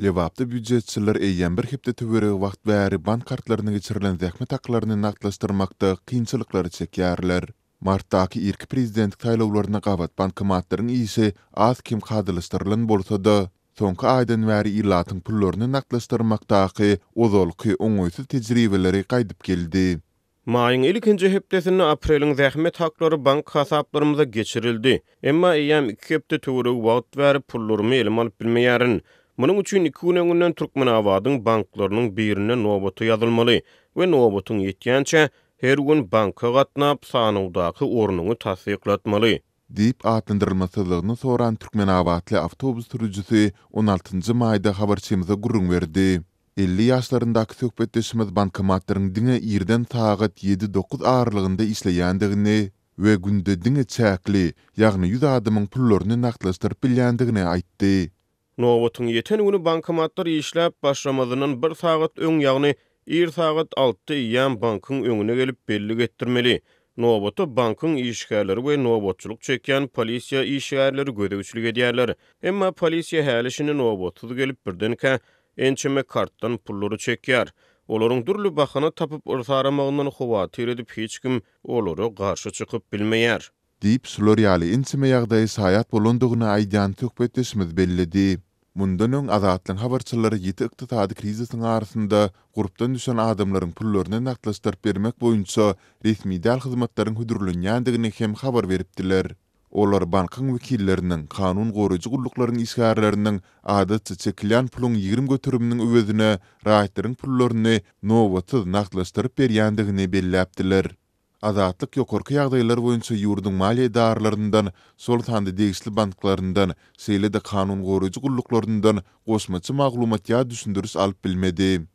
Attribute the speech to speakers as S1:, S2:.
S1: Lewapda büdjetçiler eýýän bir hepde töweregi wagt bäri bank kartlaryna geçirilen zähmet haklaryny naklaşdyrmakda kynçylyklar çekýärler. Martdaky ilk prezidentlik taýlawlaryna gabat bankomatlaryň ýyşy az kim kadylışdyrylan bolsa-da, soňky aýdan bäri ýylatyň pullaryny naklaşdyrmakdaky ozalky oňoýsuz tejribeleri gaýdyp geldi.
S2: Maýyň ilkinji hepdesinde apreliň zähmet haklary bank hasaplarymyza geçirildi. Emma eýýäm 2 hepde töweregi wagt berip pullarymy elim alyp bilmeýärin. Munyň üçin 2 gün öňünden Türkmenabadyň banklarynyň birine nobaty ýazylmaly we nobatyň ýetýänçe her gün banka gatnap sanawdaky ornuňy tasdiklatmaly.
S1: Diýip atlandyrylmasyzlygyny soran Türkmenabadly awtobus sürüjüsi 16-njy maýda habarçymyza gurrun berdi. 50 ýaşlaryndaky söhbetdeşimiz bankomatlaryň diňe ýerden sagat 7-9 aralygynda işleýändigini we günde diňe çäkli, ýagny 100 adamyň pullaryny naklaşdyryp bilýändigini aýtdy.
S2: Nobatyň ýeten güni bankomatlar işläp başlamazynyň 1 sagat öň ýagny 1 sagat 6 ýan bankyň öňüne gelip belli etdirmeli. Nobaty bankyň işgärleri we nobatçylyk çekýän polisiýa işgärleri gödäwçilik edýärler. Emma polisiýa häli şini nobatsyz gelip birdenke ençeme kartdan pullary çekýär. Olaryň durly bahana tapyp ırsaramagyndan howatyr edip hiç kim olary garşy çykyp bilmeýär.
S1: Diýip Floriali inçime ýagdaýy saýat bolandygyny aýdan töhbetdeşimiz bellidi. Mundan öň azatlyň habarçylary ýeti ykdysady krizisiň arasynda gurupdan düşen adamlaryň pullaryny naklaşdyryp bermek boýunça resmi däl hyzmatlaryň hüdürlenýändigini hem habar beripdiler. Olar bankyň wekilleriniň, kanun goraýjy gulluklarynın işgärleriniň adatça çekilýän puluň 20 götürüminiň öwedine raýatlaryň pullaryny nobatyz naklaşdyryp berýändigini belläpdiler. Azatlyk ýokarky ýagdaýlar boýunça ýurdun maliýe idaralarynyň sol tandy degisli banklarynyň seýle-de kanun goraýjy gulluklaryndan goşmaçy maglumat ýa düşündürüş alyp bilmedi.